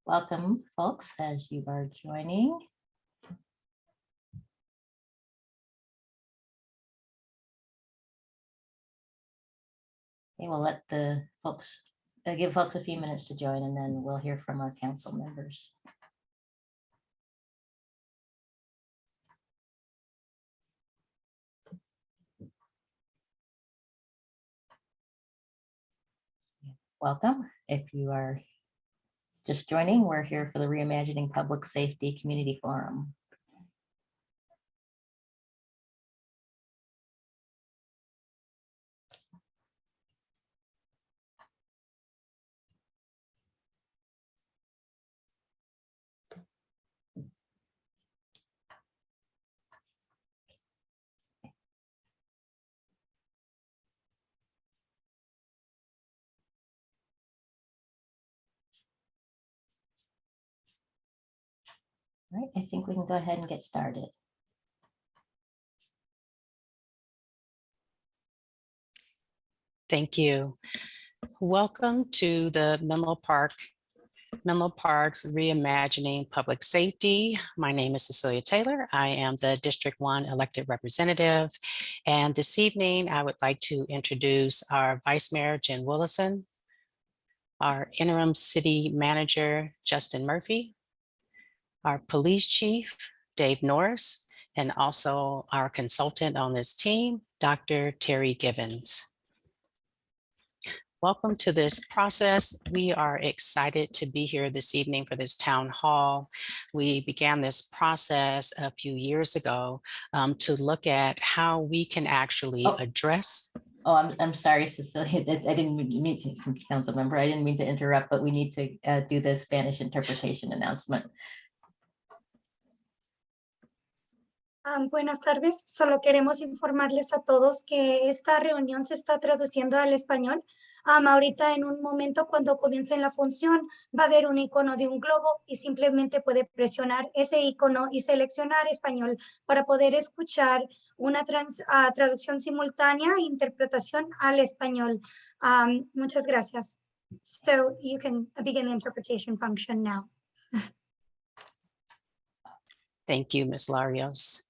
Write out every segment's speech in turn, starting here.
Welcome, folks, as you are joining. Okay, we'll let the folks, give folks a few minutes to join, and then we'll hear from our council members. Welcome. If you are just joining, we're here for the Reimagining Public Safety Community Forum. All right, I think we can go ahead and get started. Thank you. Welcome to the Menlo Park's Reimagining Public Safety. My name is Cecilia Taylor. I am the District 1 elected representative. And this evening, I would like to introduce our Vice Mayor, Jen Willison, our Interim City Manager, Justin Murphy, our Police Chief, Dave Norris, and also our consultant on this team, Dr. Terry Gibbons. Welcome to this process. We are excited to be here this evening for this town hall. We began this process a few years ago to look at how we can actually address. Oh, I'm sorry, Cecilia. I didn't mean to, council member. I didn't mean to interrupt, but we need to do the Spanish interpretation announcement. Buenas tardes, solo queremos informarles a todos que esta reunión se está traduciendo al español. Ahorita en un momento cuando comience la función va a haber un icono de un globo y simplemente puede presionar ese icono y seleccionar español para poder escuchar una traducción simultánea e interpretación al español. Muchas gracias. So you can begin the interpretation function now. Thank you, Ms. Larios.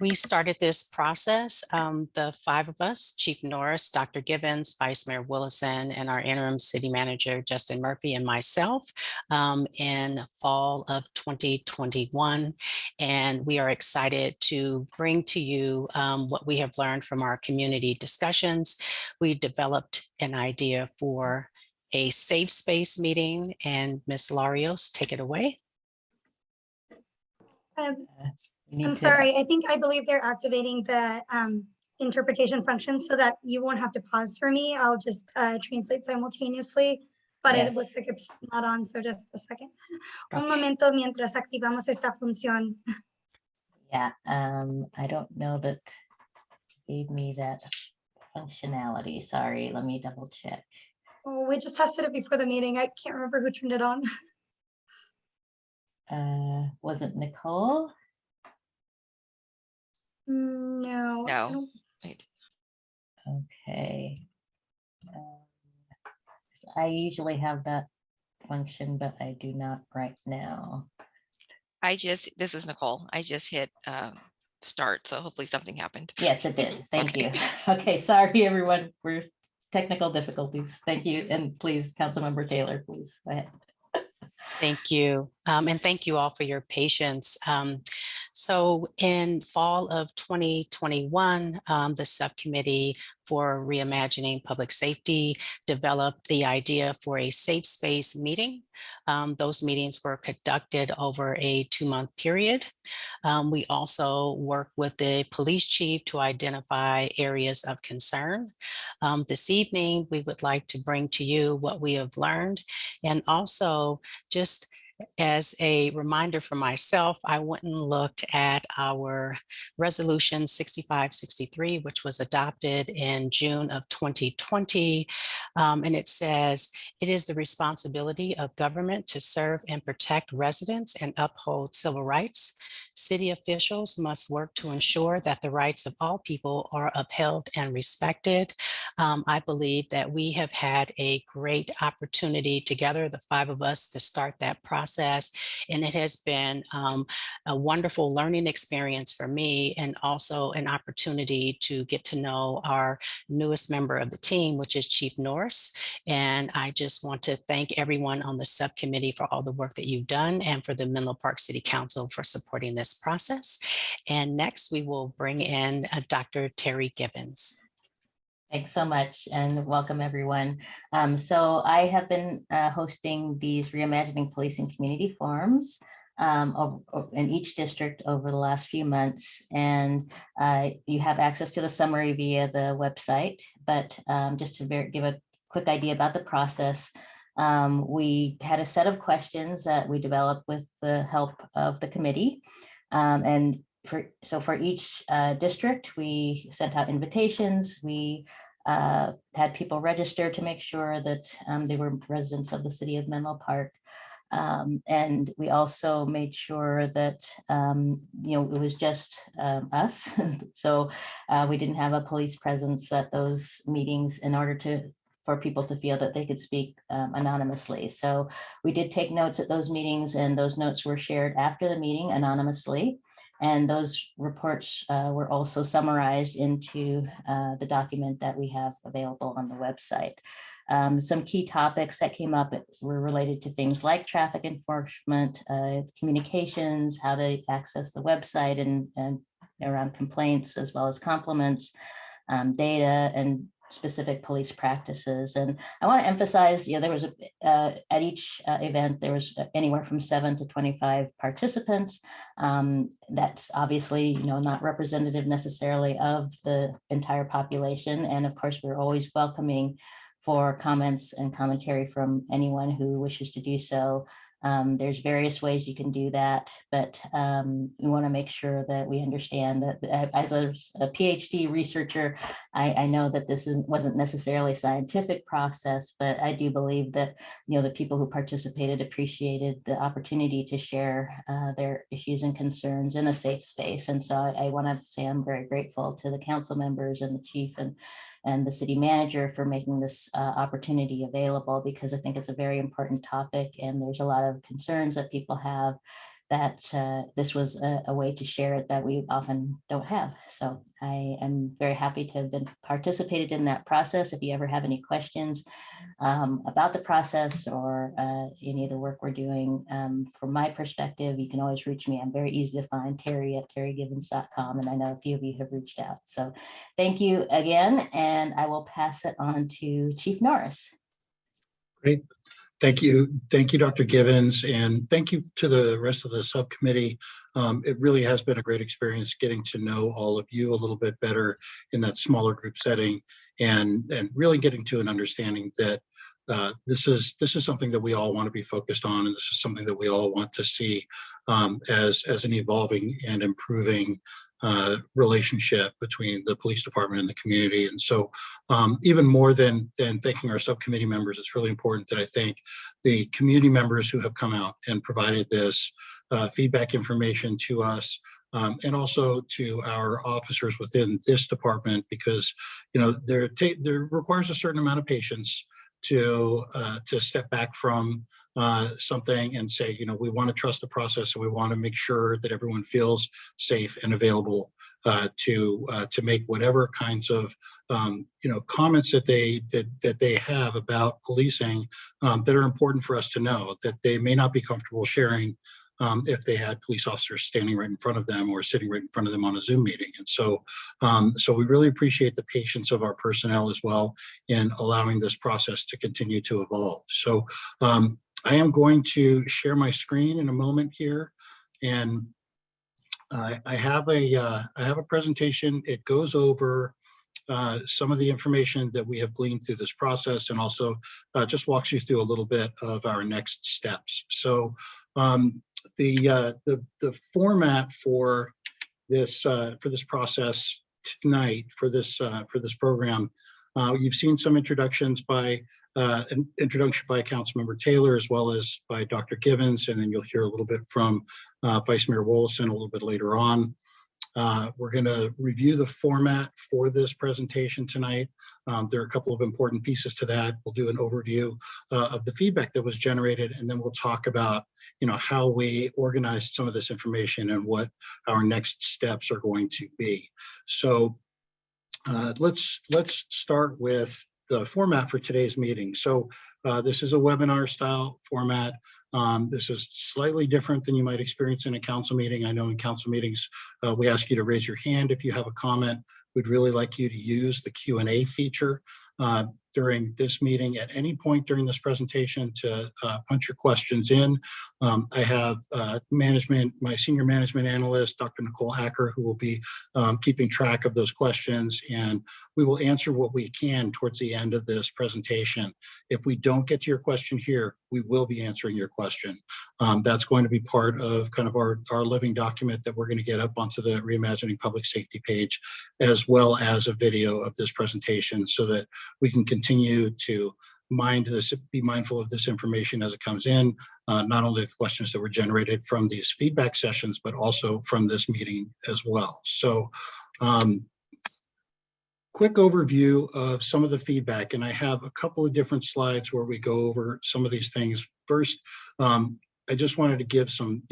We started this process, the five of us, Chief Norris, Dr. Gibbons, Vice Mayor Willison, and our interim city manager, Justin Murphy, and myself in fall of 2021. And we are excited to bring to you what we have learned from our community discussions. We developed an idea for a safe space meeting, and Ms. Larios, take it away. I'm sorry, I believe they're activating the interpretation function so that you won't have to pause for me. I'll just translate simultaneously, but yes. It looks like it's not on, so just a second. Okay. Un momento mientras activamos esta función. Yeah, I don't know that gave me that functionality. Sorry, let me double check. Oh, we just tested it before the meeting. I can't remember who turned it on. Was it Nicole? No. No. Wait. Okay. I usually have that function, but I do not right now. This is Nicole. I just hit start, so hopefully something happened. Yes, it did. Thank you. Okay, sorry everyone for technical difficulties. Thank you. And please, Councilmember Taylor, please go ahead. Thank you. And thank you all for your patience. So in fall of 2021, the subcommittee for Reimagining Public Safety developed the idea for a safe space meeting. Those meetings were conducted over a 2-month period. We also worked with the police chief to identify areas of concern. This evening, we would like to bring to you what we have learned, and also just as a reminder for myself, I went and looked at our resolution 6563, which was adopted in June of 2020. And it says, it is the responsibility of government to serve and protect residents and uphold civil rights. City officials must work to ensure that the rights of all people are upheld and respected. I believe that we have had a great opportunity together, the 5 of us, to start that process. And it has been a wonderful learning experience for me, and also an opportunity to get to know our newest member of the team, which is Chief Norris. And I just want to thank everyone on the subcommittee for all the work that you've done, and for the Menlo Park City Council for supporting this process. And next we will bring in Dr. Terry Gibbons. Thanks so much, and welcome everyone. So I have been hosting these Reimagining Policing Community Forums in each district over the last few months, and you have access to the summary via the website. But just to give a quick idea about the process, we had a set of questions that we developed with the help of the committee, and for each district, we sent out invitations. We had people register to make sure that they were residents of the city of Menlo Park. And we also made sure that, it was just us. So we didn't have a police presence at those meetings in order for people to feel that they could speak anonymously. So we did take notes at those meetings, and those notes were shared after the meeting anonymously. And those reports were also summarized into the document that we have available on the website. Some key topics that came up were related to things like traffic enforcement, communications, how to access the website, and around complaints as well as compliments, data, and specific police practices. And I want to emphasize, there was at each event, there was anywhere from 7 to 25 participants. That's obviously, not representative necessarily of the entire population. And of course, we're always welcoming for comments and commentary from anyone who wishes to do so. There's various ways you can do that, but we want to make sure that we understand that as a PhD researcher, I know that this wasn't necessarily a scientific process, but I do believe that the people who participated appreciated the opportunity to share their issues and concerns in a safe space. And so I want to say I'm very grateful to the council members and the chief and the city manager for making this opportunity available, because I think it's a very important topic, and there's a lot of concerns that people have that this was a way to share it that we often don't have. So I am very happy to have been participated in that process. If you ever have any questions about the process or any of the work we're doing, from my perspective, you can always reach me. I'm very easy to find, Terry at terrygibbons.com, and I know a few of you have reached out. So thank you again, and I will pass it on to Chief Norris. Great. Thank you, Dr. Gibbons, and thank you to the rest of the subcommittee. It really has been a great experience getting to know all of you a little bit better in that smaller group setting, and really getting to an understanding that this is something that we all want to be focused on, and this is something that we all want to see as an evolving and improving relationship between the police department and the community. And so even more than thanking our subcommittee members, it's really important that I thank the community members who have come out and provided this feedback information to us, and also to our officers within this department, because there requires a certain amount of patience to step back from something and say, we want to trust the process, and we want to make sure that everyone feels safe and available to make whatever kinds of comments that they have about policing that are important for us to know, that they may not be comfortable sharing if they had police officers standing right in front of them or sitting right in front of them on a Zoom meeting. And so we really appreciate the patience of our personnel as well in allowing this process to continue to evolve. So I am going to share my screen in a moment here, and I have a presentation. It goes over some of the information that we have gleaned through this process, and also just walks you through a little bit of our next steps. So the format for this process tonight, for this program, you've seen some introductions by an introduction by Councilmember Taylor, as well as by Dr. Gibbons, and then you'll hear a little bit from Vice Mayor Wolson a little bit later on. We're going to review the format for this presentation tonight. There are a couple of important pieces to that. We'll do an overview of the feedback that was generated, and then we'll talk about, how we organized some of this information and what our next steps are going to be. So let's start with the format for today's meeting. So this is a webinar style format. This is slightly different than you might experience in a council meeting. I know in council meetings, we ask you to raise your hand if you have a comment. We'd really like you to use the Q&A feature during this meeting at any point during this presentation to punch your questions in. I have my senior management analyst, Dr. Nicole Hacker, who will be keeping track of those questions, and we will answer what we can towards the end of this presentation. If we don't get to your question here, we will be answering your question. That's going to be part of kind of our living document that we're going to get up onto the Reimagining Public Safety page, as well as a video of this presentation, so that we can continue to be mindful of this information as it comes in, not only the questions that were generated from these feedback sessions, but also from this meeting as well. So quick overview of some of the feedback, and I have a couple of different slides where we go over some of these things. First, I just wanted to give some,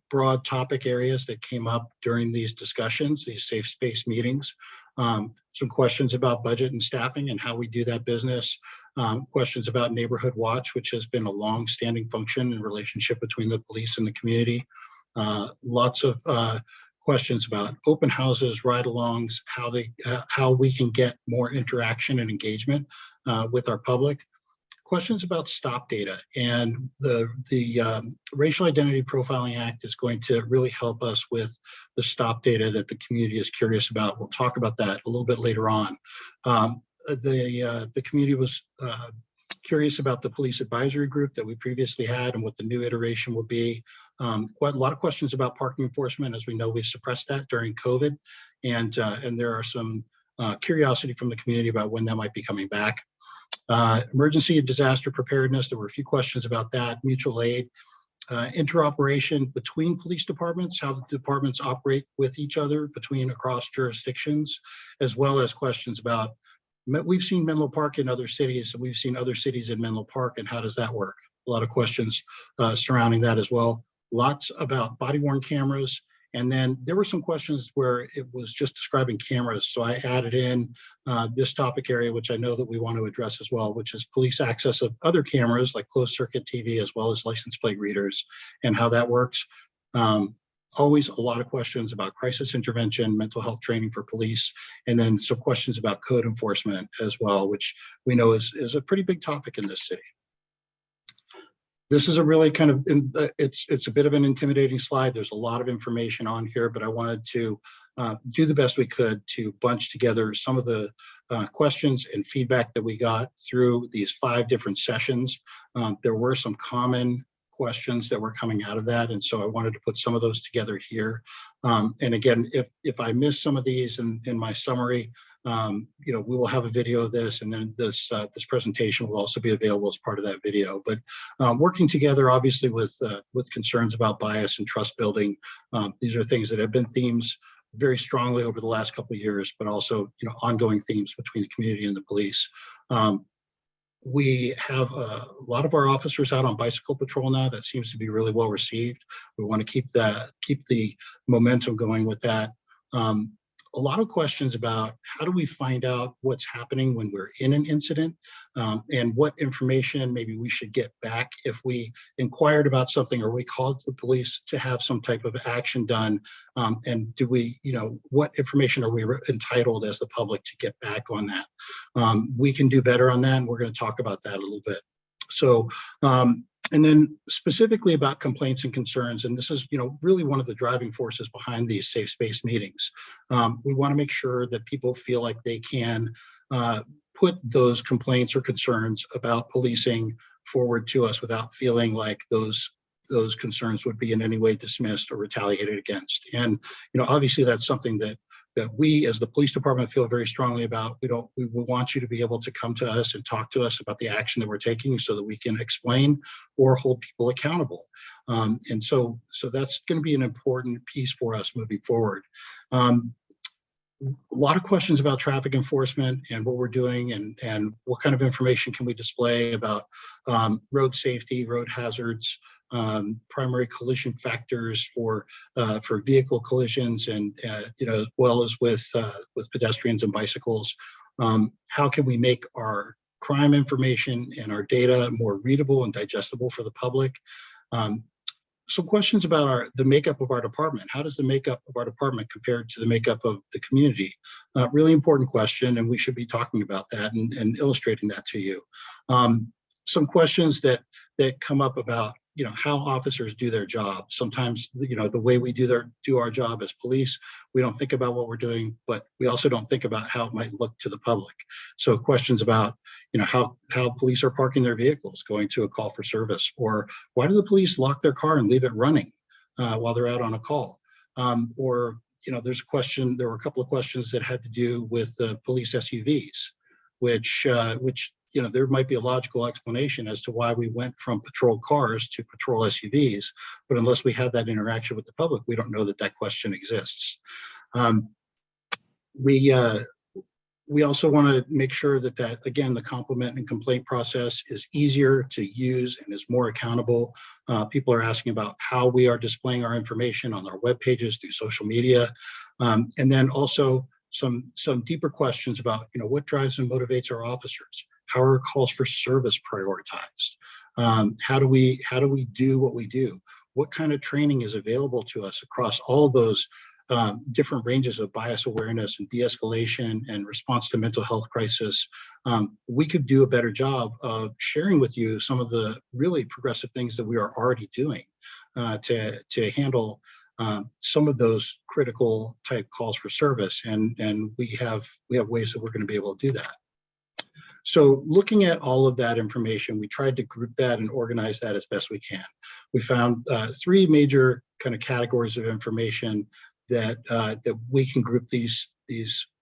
broad topic areas that came up during these discussions, these safe space meetings. Some questions about budget and staffing and how we do that business. Questions about neighborhood watch, which has been a long-standing function in relationship between the police and the community. Lots of questions about open houses, ride-alongs, how we can get more interaction and engagement with our public. Questions about stop data, and the Racial Identity Profiling Act is going to really help us with the stop data that the community is curious about. We'll talk about that a little bit later on. The community was curious about the police advisory group that we previously had and what the new iteration will be. Quite a lot of questions about parking enforcement. As we know, we suppressed that during COVID, and there are some curiosity from the community about when that might be coming back. Emergency and disaster preparedness, there were a few questions about that. Mutual aid, interoperation between police departments, how the departments operate with each other across jurisdictions, as well as questions about, we've seen Menlo Park in other cities, and we've seen other cities in Menlo Park, and how does that work? A lot of questions surrounding that as well. Lots about body-worn cameras. And then there were some questions where it was just describing cameras. So I added in this topic area, which I know that we want to address as well, which is police access of other cameras like closed circuit TV, as well as license plate readers, and how that works. Always a lot of questions about crisis intervention, mental health training for police, and then some questions about code enforcement as well, which we know is a pretty big topic in this city. This is a really kind of, it's a bit of an intimidating slide. There's a lot of information on here, but I wanted to do the best we could to bunch together some of the questions and feedback that we got through these 5 different sessions. There were some common questions that were coming out of that, and so I wanted to put some of those together here. And again, if I miss some of these in my summary, we will have a video of this, and then this presentation will also be available as part of that video. But working together, obviously, with concerns about bias and trust building, these are things that have been themes very strongly over the last couple of years, but also ongoing themes between the community and the police. We have a lot of our officers out on bicycle patrol now. That seems to be really well received. We want to keep the momentum going with that. A lot of questions about how do we find out what's happening when we're in an incident, and what information maybe we should get back if we inquired about something or we called the police to have some type of action done, and do we, what information are we entitled as the public to get back on that? We can do better on that, and we're going to talk about that a little bit. So, and then specifically about complaints and concerns, and this is, really one of the driving forces behind these safe space meetings. We want to make sure that people feel like they can put those complaints or concerns about policing forward to us without feeling like those concerns would be in any way dismissed or retaliated against. And, obviously that's something that we as the police department feel very strongly about. We want you to be able to come to us and talk to us about the action that we're taking so that we can explain or hold people accountable. And so that's going to be an important piece for us moving forward. A lot of questions about traffic enforcement and what we're doing and what kind of information can we display about road safety, road hazards, primary collision factors for vehicle collisions, and as well as with pedestrians and bicycles. How can we make our crime information and our data more readable and digestible for the public? Some questions about the makeup of our department. How does the makeup of our department compare to the makeup of the community? Really important question, and we should be talking about that and illustrating that to you. Some questions that come up about how officers do their job. Sometimes the way we do our job as police, we don't think about what we're doing, but we also don't think about how it might look to the public. So questions about how police are parking their vehicles going to a call for service, or why do the police lock their car and leave it running while they're out on a call? Or there's a question. There were a couple of questions that had to do with the police SUVs, which there might be a logical explanation as to why we went from patrol cars to patrol SUVs, but unless we have that interaction with the public, we don't know that question exists. We also want to make sure that again, the compliment and complaint process is easier to use and is more accountable. People are asking about how we are displaying our information on our web pages through social media, and then also some deeper questions about what drives and motivates our officers. How are calls for service prioritized? How do we do what we do? What kind of training is available to us across all those different ranges of bias awareness and de-escalation and response to mental health crisis? We could do a better job of sharing with you some of the really progressive things that we are already doing to handle some of those critical type calls for service, and we have ways that we're going to be able to do that. So looking at all of that information, we tried to group that and organize that as best we can. We found three major kind of categories of information that we can group these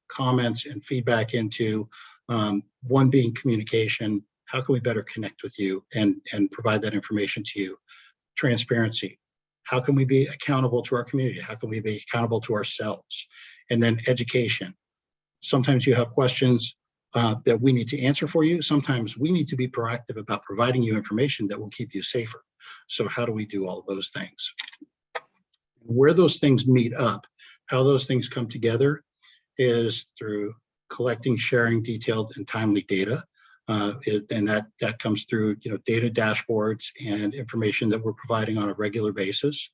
comments and feedback into. One being communication. How can we better connect with you and provide that information to you? Transparency. How can we be accountable to our community? How can we be accountable to ourselves? And then education. Sometimes you have questions that we need to answer for you. Sometimes we need to be proactive about providing you information that will keep you safer. So how do we do all those things? Where those things meet up, how those things come together is through collecting, sharing detailed and timely data. And that comes through data dashboards and information that we're providing on a regular basis.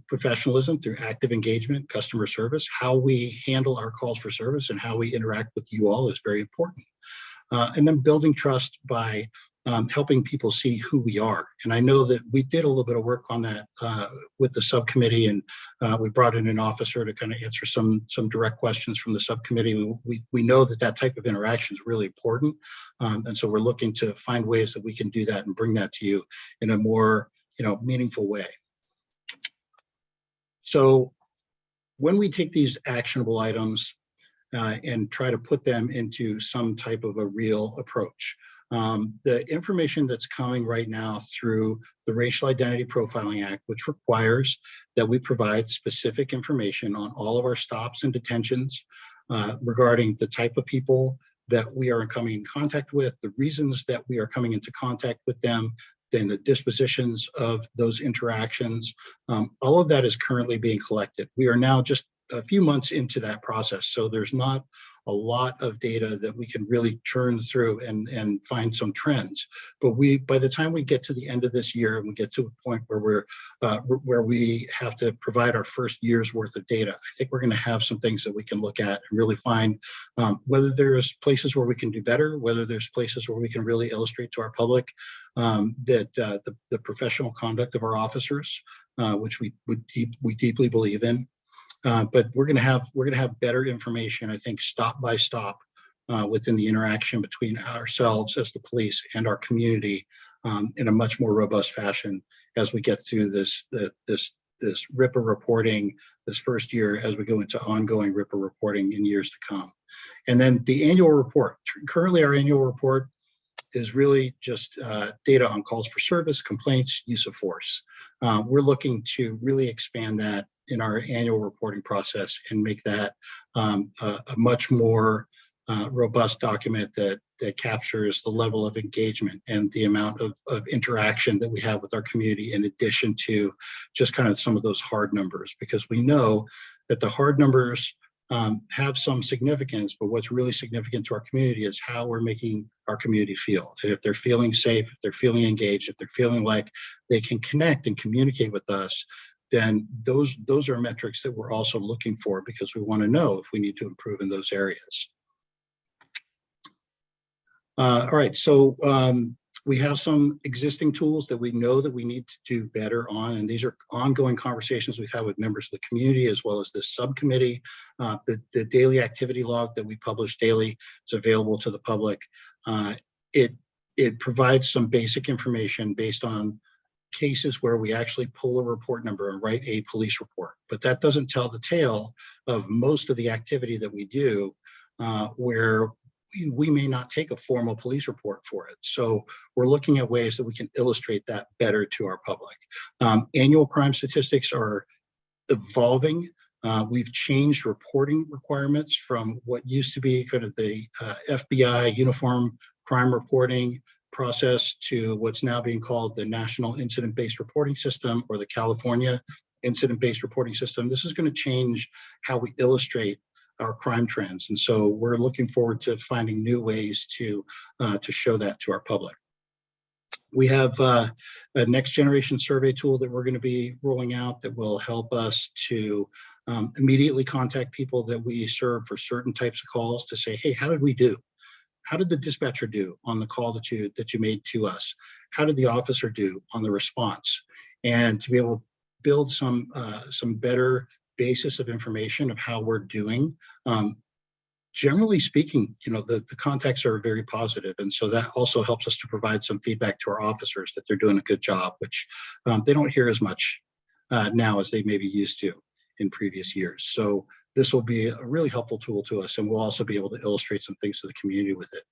Professionalism through active engagement, customer service. How we handle our calls for service and how we interact with you all is very important. And then building trust by helping people see who we are. And I know that we did a little bit of work on that with the subcommittee, and we brought in an officer to kind of answer some direct questions from the subcommittee. We know that type of interaction is really important. And so we're looking to find ways that we can do that and bring that to you in a more meaningful way. So when we take these actionable items and try to put them into some type of a real approach, the information that's coming right now through the Racial Identity Profiling Act, which requires that we provide specific information on all of our stops and detentions regarding the type of people that we are coming in contact with, the reasons that we are coming into contact with them, then the dispositions of those interactions. All of that is currently being collected. We are now just a few months into that process, so there's not a lot of data that we can really churn through and find some trends. But by the time we get to the end of this year and we get to a point where we have to provide our first year's worth of data, I think we're going to have some things that we can look at and really find whether there's places where we can do better, whether there's places where we can really illustrate to our public that the professional conduct of our officers, which we deeply believe in. But we're going to have better information, I think, stop by stop within the interaction between ourselves as the police and our community in a much more robust fashion as we get through this this Ripa reporting this first year as we go into ongoing Ripa reporting in years to come. And then the annual report. Currently, our annual report is really just data on calls for service, complaints, use of force. We're looking to really expand that in our annual reporting process and make that a much more robust document that captures the level of engagement and the amount of interaction that we have with our community, in addition to just kind of some of those hard numbers, because we know that the hard numbers have some significance, but what's really significant to our community is how we're making our community feel. And if they're feeling safe, if they're feeling engaged, if they're feeling like they can connect and communicate with us, then those are metrics that we're also looking for, because we want to know if we need to improve in those areas. All right, so we have some existing tools that we know that we need to do better on, and these are ongoing conversations we've had with members of the community as well as this subcommittee. The daily activity log that we publish daily is available to the public. It provides some basic information based on cases where we actually pull a report number and write a police report, but that doesn't tell the tale of most of the activity that we do where we may not take a formal police report for it. So we're looking at ways that we can illustrate that better to our public. Annual crime statistics are evolving. We've changed reporting requirements from what used to be kind of the FBI uniform crime reporting process to what's now being called the National Incident-Based Reporting System, or the California Incident-Based Reporting System. This is going to change how we illustrate our crime trends. And so we're looking forward to finding new ways to show that to our public. We have a next generation survey tool that we're going to be rolling out that will help us to immediately contact people that we serve for certain types of calls to say, hey, how did we do? How did the dispatcher do on the call that you made to us? How did the officer do on the response? And to be able to build some better basis of information of how we're doing. Generally speaking, the contacts are very positive, and so that also helps us to provide some feedback to our officers that they're doing a good job, which they don't hear as much now as they maybe used to in previous years. So this will be a really helpful tool to us, and we'll also be able to illustrate some things to the community with it.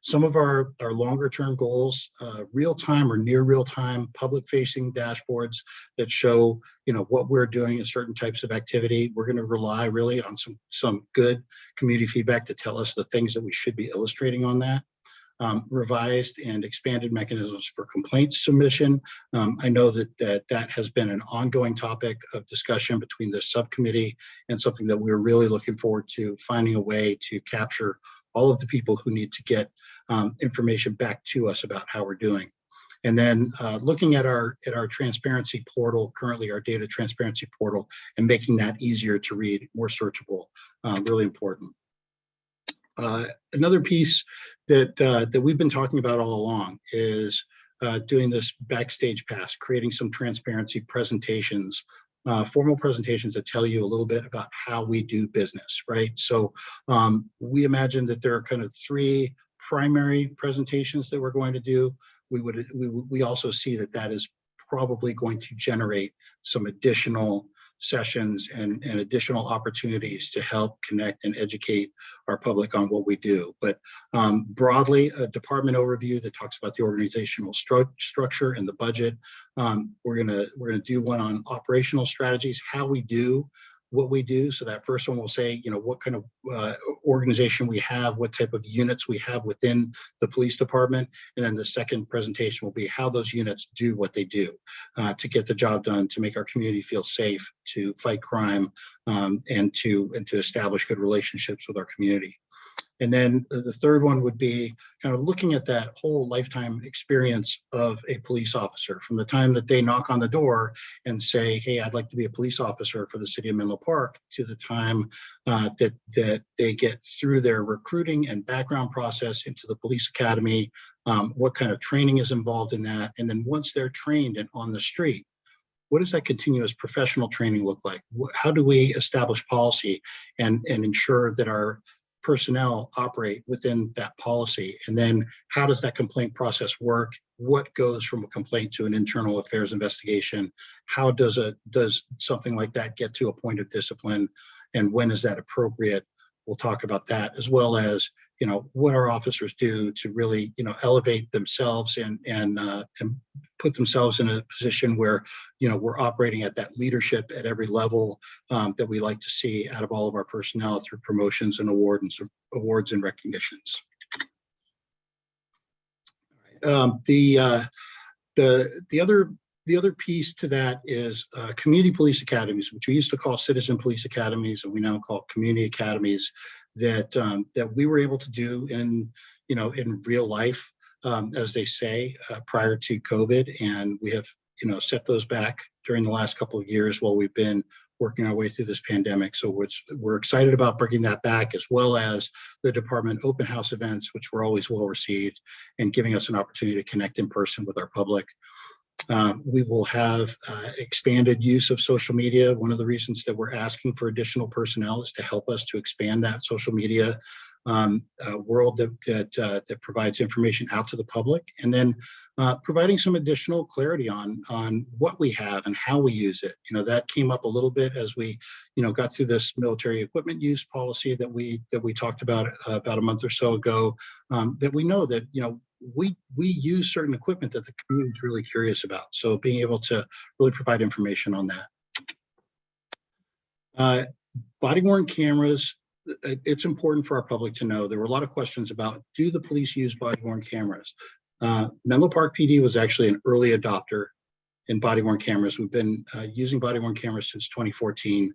Some of our longer term goals, real-time or near real-time public-facing dashboards that show what we're doing in certain types of activity. We're going to rely really on some good community feedback to tell us the things that we should be illustrating on that. Revised and expanded mechanisms for complaint submission. I know that has been an ongoing topic of discussion between the subcommittee, and something that we're really looking forward to finding a way to capture all of the people who need to get information back to us about how we're doing. And then looking at our transparency portal, currently our data transparency portal, and making that easier to read, more searchable, really important. Another piece that we've been talking about all along is doing this backstage pass, creating some transparency presentations, formal presentations that tell you a little bit about how we do business, right? So we imagine that there are kind of 3 primary presentations that we're going to do. We also see that is probably going to generate some additional sessions and additional opportunities to help connect and educate our public on what we do. But broadly, a department overview that talks about the organizational structure and the budget. We're gonna do one on operational strategies, how we do what we do. So that first one will say, what kind of organization we have, what type of units we have within the police department. And then the second presentation will be how those units do what they do to get the job done, to make our community feel safe, to fight crime, and to establish good relationships with our community. And then the third one would be kind of looking at that whole lifetime experience of a police officer, from the time that they knock on the door and say, hey, I'd like to be a police officer for the city of Menlo Park, to the time that they get through their recruiting and background process into the police academy, what kind of training is involved in that. And then once they're trained and on the street, what does that continuous professional training look like? How do we establish policy and ensure that our personnel operate within that policy? And then how does that complaint process work? What goes from a complaint to an internal affairs investigation? How does something like that get to a point of discipline? And when is that appropriate? We'll talk about that, as well as, you know, what our officers do to really, you know, elevate themselves and put themselves in a position where, you know, we're operating at that leadership at every level that we like to see out of all of our personnel through promotions and awards and recognitions. The other piece to that is community police academies, which we used to call citizen police academies, and we now call community academies, that we were able to do in real life, as they say, prior to COVID, and we have, you know, set those back during the last couple of years while we've been working our way through this pandemic. So we're excited about bringing that back, as well as the department open house events, which were always well received and giving us an opportunity to connect in person with our public. We will have expanded use of social media. One of the reasons that we're asking for additional personnel is to help us to expand that social media world that provides information out to the public, and then providing some additional clarity on what we have and how we use it. You know, that came up a little bit as we, you know, got through this military equipment use policy that we talked about a month or so ago. That we know that, you know, we use certain equipment that the community is really curious about. So being able to really provide information on that. Body-worn cameras, it's important for our public to know. There were a lot of questions about, do the police use body-worn cameras? Menlo Park PD was actually an early adopter in body-worn cameras. We've been using body-worn cameras since 2014.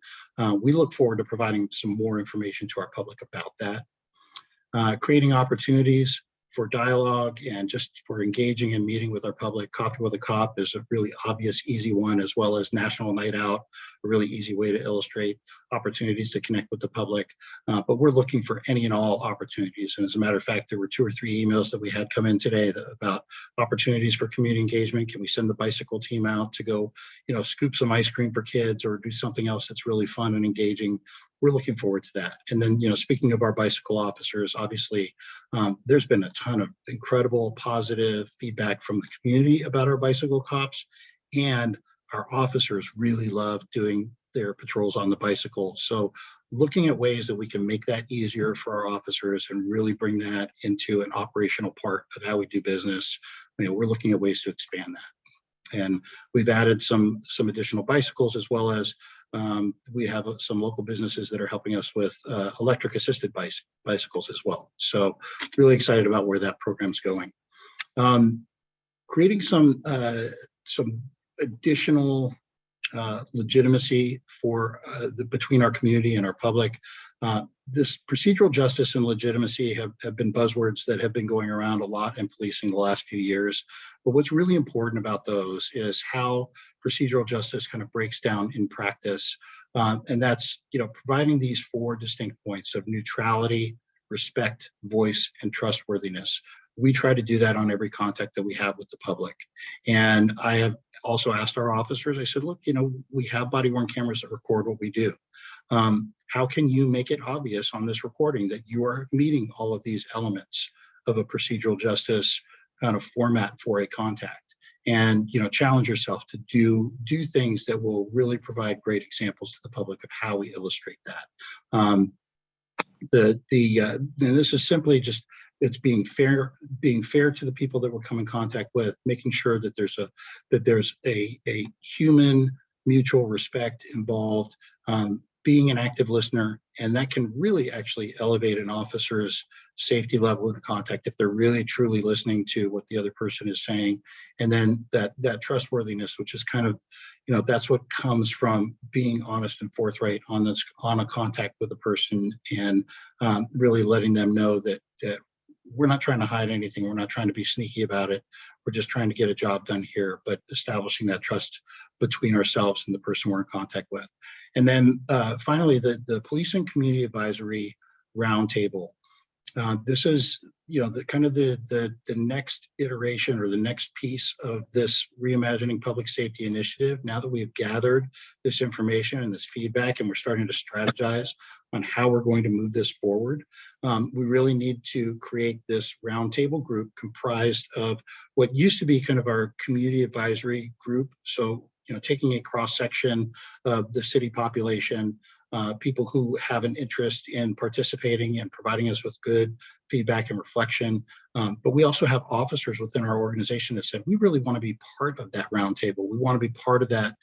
We look forward to providing some more information to our public about that. Creating opportunities for dialogue and just for engaging and meeting with our public. Coffee with a Cop is a really obvious, easy one, as well as National Night Out, a really easy way to illustrate opportunities to connect with the public. But we're looking for any and all opportunities. And as a matter of fact, there were 2 or 3 emails that we had come in today about opportunities for community engagement. Can we send the bicycle team out to go, you know, scoop some ice cream for kids or do something else that's really fun and engaging? We're looking forward to that. And then, you know, speaking of our bicycle officers, obviously, there's been a ton of incredible positive feedback from the community about our bicycle cops, and our officers really love doing their patrols on the bicycle. So looking at ways that we can make that easier for our officers and really bring that into an operational part of how we do business, you know, we're looking at ways to expand that. And we've added some additional bicycles, as well as we have some local businesses that are helping us with electric assisted bicycles as well. So really excited about where that program's going. Creating some additional legitimacy for between our community and our public. This procedural justice and legitimacy have been buzzwords that have been going around a lot in policing the last few years. But what's really important about those is how procedural justice kind of breaks down in practice. And that's, you know, providing these 4 distinct points of neutrality, respect, voice, and trustworthiness. We try to do that on every contact that we have with the public. And I have also asked our officers, I said, look, you know, we have body-worn cameras that record what we do. How can you make it obvious on this recording that you are meeting all of these elements of a procedural justice kind of format for a contact? And, you know, challenge yourself to do things that will really provide great examples to the public of how we illustrate that. This is simply just, it's being fair to the people that we're come in contact with, making sure that there's a human mutual respect involved, being an active listener, and that can really actually elevate an officer's safety level in a contact if they're really truly listening to what the other person is saying. And then that trustworthiness, which is kind of, you know, that's what comes from being honest and forthright on a contact with a person, and really letting them know that we're not trying to hide anything. We're not trying to be sneaky about it. We're just trying to get a job done here, but establishing that trust between ourselves and the person we're in contact with. And then finally, the Police and Community Advisory Roundtable. This is, the kind of the next iteration or the next piece of this Reimagining Public Safety initiative. Now that we've gathered this information and this feedback, and we're starting to strategize on how we're going to move this forward, we really need to create this roundtable group comprised of what used to be kind of our community advisory group. So, taking a cross section of the city population, people who have an interest in participating and providing us with good feedback and reflection. But we also have officers within our organization that said, we really want to be part of that roundtable. We want to be part of that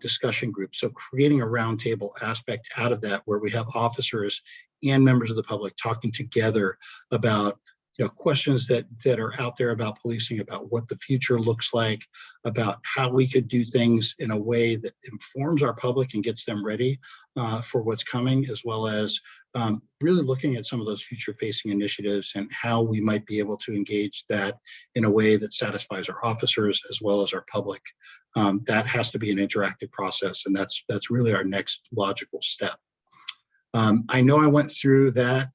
discussion group. So creating a roundtable aspect out of that, where we have officers and members of the public talking together about questions that are out there about policing, about what the future looks like, about how we could do things in a way that informs our public and gets them ready for what's coming, as well as really looking at some of those future-facing initiatives and how we might be able to engage that in a way that satisfies our officers as well as our public. That has to be an interactive process, and that's really our next logical step. I know I went through that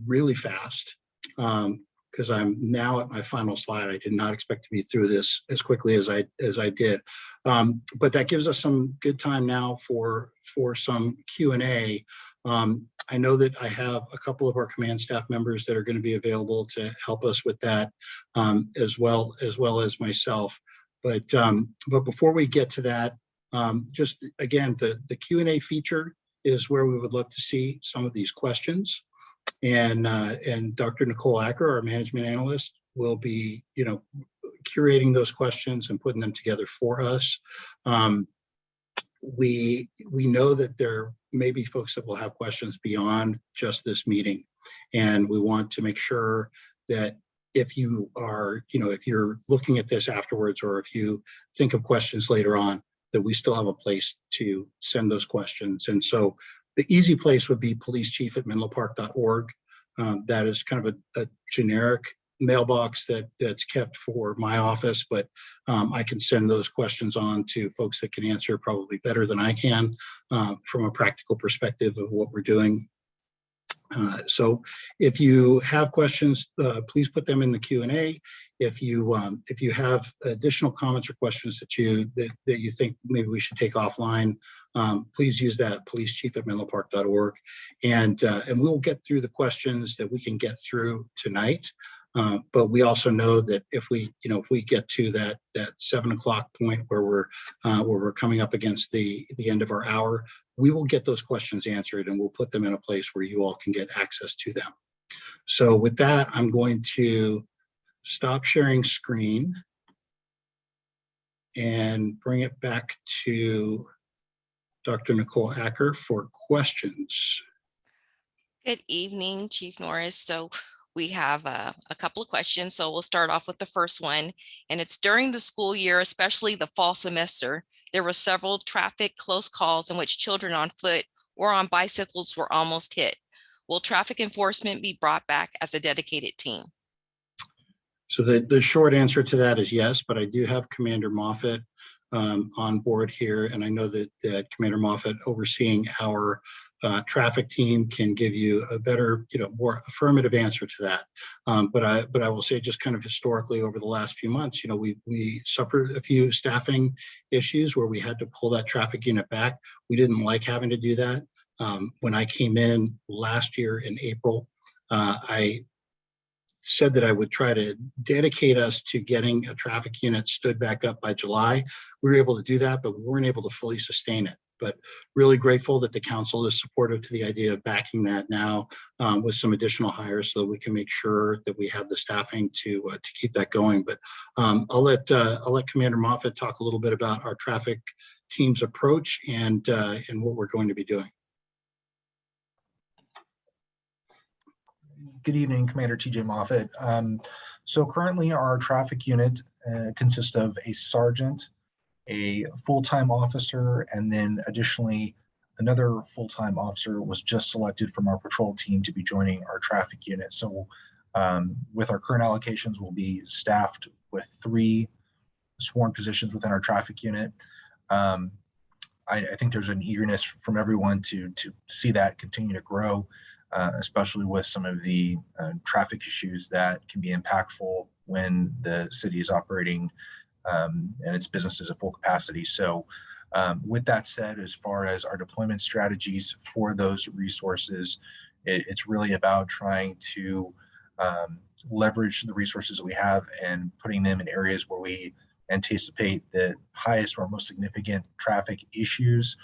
really fast, because I'm now at my final slide. I did not expect to be through this as quickly as I did, but that gives us some good time now for some Q&A. I know that I have a couple of our command staff members that are going to be available to help us with that, as well as myself. But before we get to that, just again, the Q&A feature is where we would love to see some of these questions. And Dr. Nicole Acker, our management analyst, will be, curating those questions and putting them together for us. We know that there may be folks that will have questions beyond just this meeting, and we want to make sure that if you are, if you're looking at this afterwards, or if you think of questions later on, that we still have a place to send those questions. And so the easy place would be policechief@menlopark.org. That is kind of a generic mailbox that's kept for my office, but I can send those questions on to folks that can answer probably better than I can from a practical perspective of what we're doing. So if you have questions, please put them in the Q&A. If you have additional comments or questions that you think maybe we should take offline, please use that policechief@menlopark.org, and we will get through the questions that we can get through tonight. But we also know that if we get to that 7 o'clock point where we're coming up against the end of our hour, we will get those questions answered, and we'll put them in a place where you all can get access to them. So with that, I'm going to stop sharing screen and bring it back to Dr. Nicole Acker for questions. Good evening, Chief Norris. So we have a couple of questions. So we'll start off with the first one, and it's during the school year, especially the fall semester, there were several traffic close calls in which children on foot or on bicycles were almost hit. Will traffic enforcement be brought back as a dedicated team? So the short answer to that is yes, but I do have Commander Moffett on board here, and I know that Commander Moffett, overseeing our traffic team, can give you a better, more affirmative answer to that. But I will say, just kind of historically over the last few months, we suffered a few staffing issues where we had to pull that traffic unit back. We didn't like having to do that. When I came in last year in April, I said that I would try to dedicate us to getting a traffic unit stood back up by July. We were able to do that, but we weren't able to fully sustain it. But really grateful that the council is supportive to the idea of backing that now with some additional hires, so that we can make sure that we have the staffing to keep that going. But I'll let Commander Moffett talk a little bit about our traffic team's approach and what we're going to be doing. Good evening, Commander TJ Moffett. So currently our traffic unit consists of a sergeant, a full-time officer, and then additionally another full-time officer was just selected from our patrol team to be joining our traffic unit. So with our current allocations, we'll be staffed with 3 sworn positions within our traffic unit. I think there's an eagerness from everyone to see that continue to grow. especially with some of the traffic issues that can be impactful when the city is operating and its businesses at full capacity. So with that said, as far as our deployment strategies for those resources, it's really about trying to leverage the resources that we have and putting them in areas where we anticipate the highest or most significant traffic issues,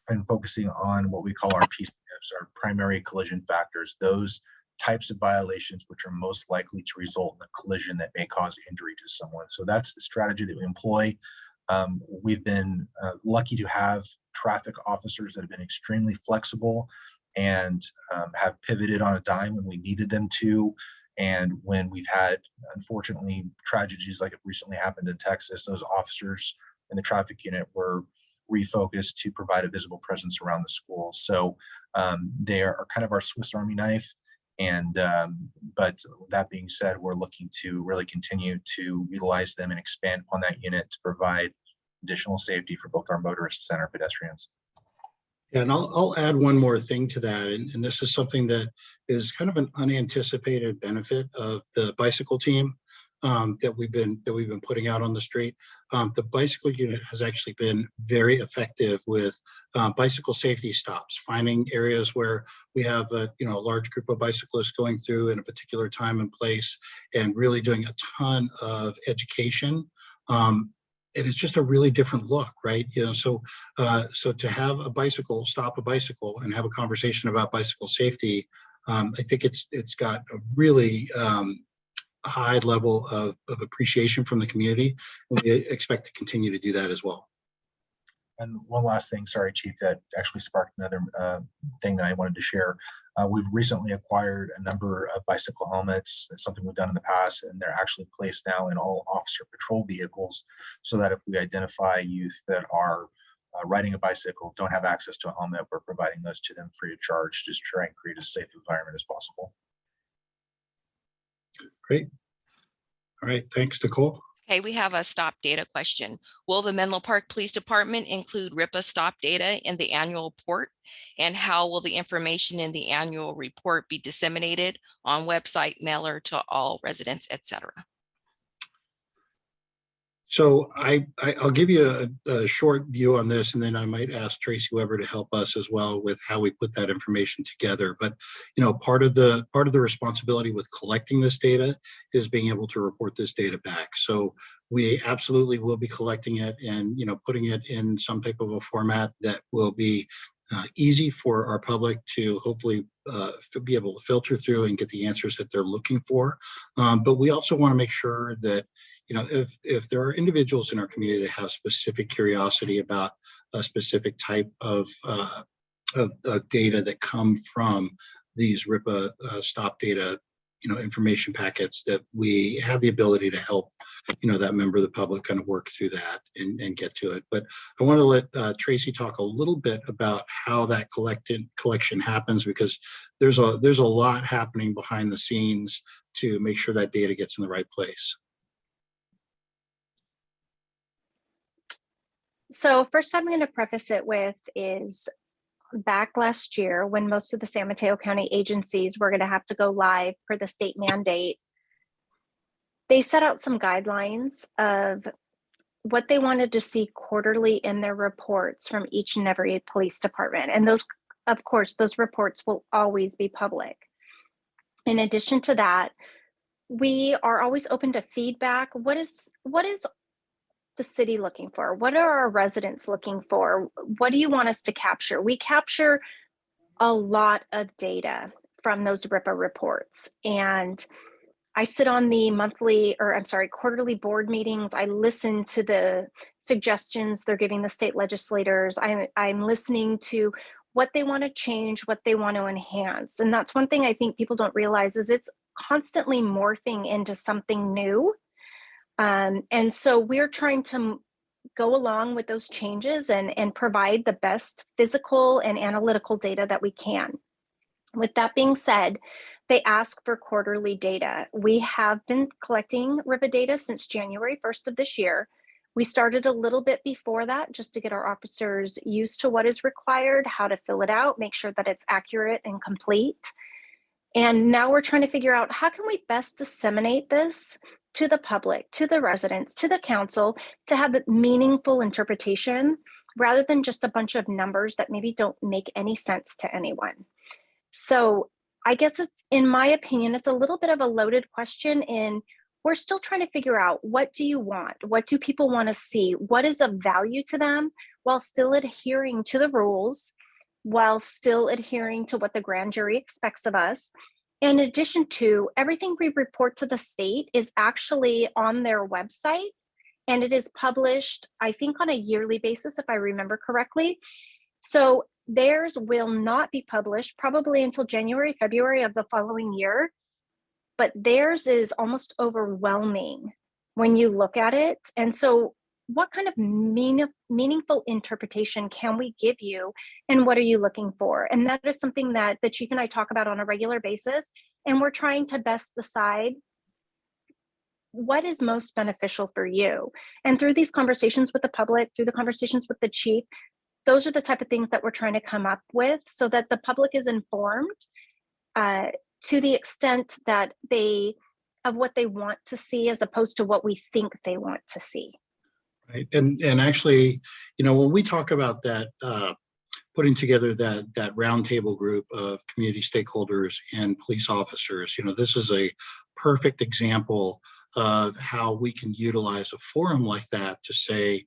and focusing on what we call our PCFs, our primary collision factors, those types of violations which are most likely to result in a collision that may cause injury to someone. So that's the strategy that we employ. We've been lucky to have traffic officers that have been extremely flexible and have pivoted on a dime when we needed them to. And when we've had, unfortunately, tragedies like it recently happened in Texas, those officers in the traffic unit were refocused to provide a visible presence around the school. So they are kind of our Swiss Army knife. And but that being said, we're looking to really continue to utilize them and expand upon that unit to provide additional safety for both our motorists and our pedestrians. Yeah, and I'll add one more thing to that, and this is something that is kind of an unanticipated benefit of the bicycle team that we've been putting out on the street. The bicycle unit has actually been very effective with bicycle safety stops, finding areas where we have a large group of bicyclists going through in a particular time and place, and really doing a ton of education. And it's just a really different look, right? So to have a bicycle, stop a bicycle and have a conversation about bicycle safety, I think it's got a really high level of appreciation from the community. And we expect to continue to do that as well. And one last thing, sorry, Chief, that actually sparked another thing that I wanted to share. We've recently acquired a number of bicycle helmets. It's something we've done in the past, and they're actually placed now in all officer patrol vehicles, so that if we identify youth that are riding a bicycle, don't have access to a helmet, we're providing those to them free of charge, just to try and create as safe environment as possible. Great. All right, thanks, Nicole. Okay, we have a stop data question. Will the Menlo Park Police Department include Ripa stop data in the annual report? And how will the information in the annual report be disseminated on website, mailer to all residents, etc.? So I'll give you a short view on this, and then I might ask Tracy Weber to help us as well with how we put that information together. But part of the responsibility with collecting this data is being able to report this data back. So we absolutely will be collecting it and putting it in some type of a format that will be easy for our public to hopefully be able to filter through and get the answers that they're looking for. But we also want to make sure that if there are individuals in our community that have specific curiosity about a specific type of data that come from these RIPA stop data, information packets, that we have the ability to help, that member of the public kind of work through that and get to it. But I want to let Tracy talk a little bit about how that collection happens, because there's a lot happening behind the scenes to make sure that data gets in the right place. So first I'm going to preface it with is back last year when most of the San Mateo County agencies were going to have to go live per the state mandate, they set out some guidelines of what they wanted to see quarterly in their reports from each and every police department. And those, of course, those reports will always be public. In addition to that, we are always open to feedback. What is the city looking for? What are our residents looking for? What do you want us to capture? We capture a lot of data from those RIPA reports. And I sit on the quarterly board meetings. I listen to the suggestions they're giving the state legislators. I'm listening to what they want to change, what they want to enhance. And that's one thing I think people don't realize is it's constantly morphing into something new. And so we're trying to go along with those changes and provide the best physical and analytical data that we can. With that being said, they ask for quarterly data. We have been collecting RIPA data since January 1st of this year. We started a little bit before that just to get our officers used to what is required, how to fill it out, make sure that it's accurate and complete. And now we're trying to figure out how can we best disseminate this to the public, to the residents, to the council, to have a meaningful interpretation rather than just a bunch of numbers that maybe don't make any sense to anyone. So I guess it's, in my opinion, it's a little bit of a loaded question in we're still trying to figure out, what do you want? What do people want to see? What is of value to them while still adhering to the rules, while still adhering to what the grand jury expects of us. In addition to, everything we report to the state is actually on their website, and it is published, I think, on a yearly basis, if I remember correctly. So theirs will not be published probably until January, February of the following year, but theirs is almost overwhelming when you look at it. And so what kind of meaningful interpretation can we give you, and what are you looking for? And that is something that the chief and I talk about on a regular basis, and we're trying to best decide what is most beneficial for you. And through these conversations with the public, through the conversations with the chief, those are the type of things that we're trying to come up with so that the public is informed to the extent that of what they want to see, as opposed to what we think they want to see. Right. And actually, when we talk about that, putting together that roundtable group of community stakeholders and police officers, this is a perfect example of how we can utilize a forum like that to say,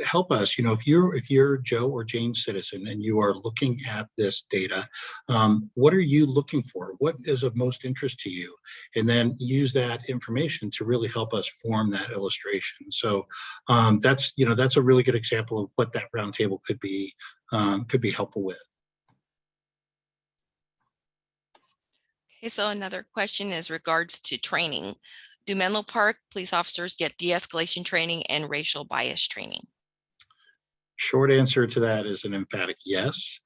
help us, if you're Joe or Jane citizen and you are looking at this data, what are you looking for? What is of most interest to you? And then use that information to really help us form that illustration. So that's a really good example of what that roundtable could be helpful with. Okay, so another question is regards to training. Do Menlo Park police officers get de-escalation training and racial bias training? Short answer to that is an emphatic yes.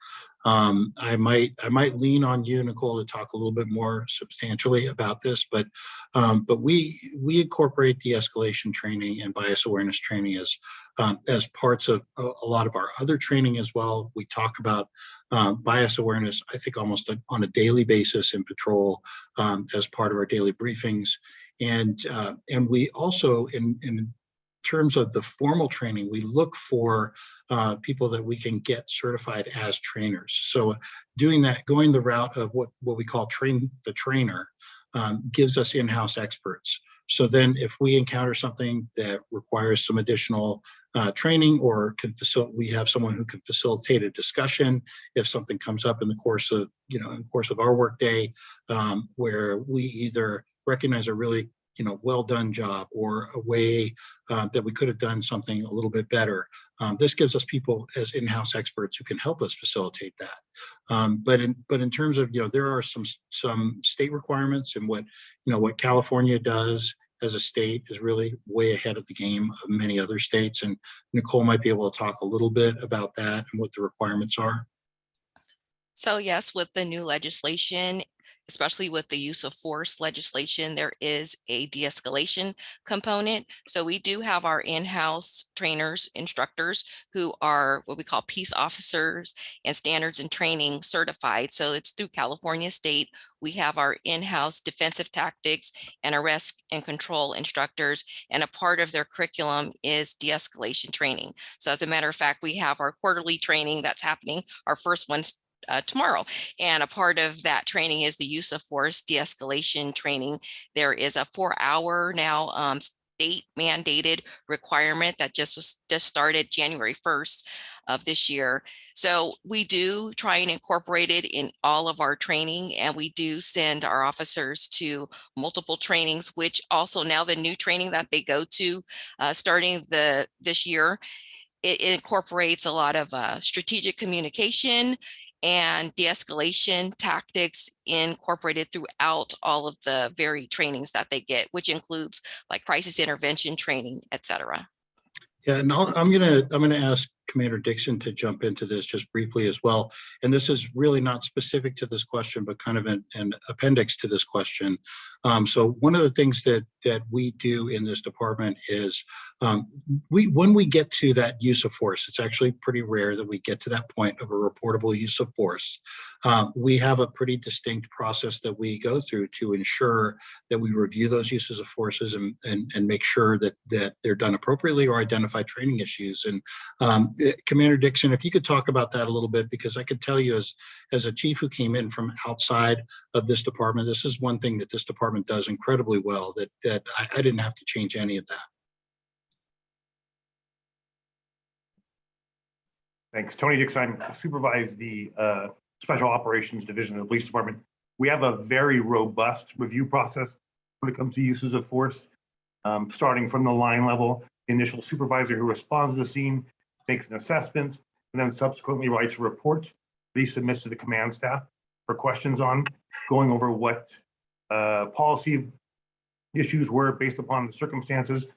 I might lean on you, Nicole, to talk a little bit more substantially about this, but we incorporate de-escalation training and bias awareness training as parts of a lot of our other training as well. We talk about bias awareness, I think, almost on a daily basis in patrol as part of our daily briefings. And we also, in terms of the formal training, we look for people that we can get certified as trainers. So doing that, going the route of what we call train the trainer, gives us in-house experts. So then if we encounter something that requires some additional training, or we have someone who can facilitate a discussion if something comes up in the course of our workday, where we either recognize a really well done job or a way that we could have done something a little bit better. This gives us people as in-house experts who can help us facilitate that. But in terms of, there are some state requirements, and what California does as a state is really way ahead of the game of many other states. And Nicole might be able to talk a little bit about that and what the requirements are. So yes, with the new legislation, especially with the use of force legislation, there is a de-escalation component. So we do have our in-house trainers, instructors, who are what we call peace officers and standards and training certified. So it's through California State. We have our in-house defensive tactics and arrest and control instructors, and a part of their curriculum is de-escalation training. So as a matter of fact, we have our quarterly training that's happening. Our first one's tomorrow. And a part of that training is the use of force de-escalation training. There is a 4-hour now state mandated requirement that just started January 1st of this year. So we do try and incorporate it in all of our training, and we do send our officers to multiple trainings, which also now the new training that they go to starting this year, it incorporates a lot of strategic communication and de-escalation tactics incorporated throughout all of the varied trainings that they get, which includes like crisis intervention training, et cetera. Yeah, and I'm gonna ask Commander Dixon to jump into this just briefly as well. And this is really not specific to this question, but kind of an appendix to this question. So one of the things that we do in this department is When we get to that use of force, it's actually pretty rare that we get to that point of a reportable use of force. We have a pretty distinct process that we go through to ensure that we review those uses of forces and make sure that they're done appropriately or identify training issues. And Commander Dixon, if you could talk about that a little bit, because I could tell you as a chief who came in from outside of this department, this is one thing that this department does incredibly well, that I didn't have to change any of that. Thanks. Tony Dixon. I supervise the Special Operations Division of the Police Department. We have a very robust review process when it comes to uses of force, starting from the line level. The initial supervisor who responds to the scene makes an assessment and then subsequently writes a report that he submits to the command staff for questions on, going over what policy issues were based upon the circumstances.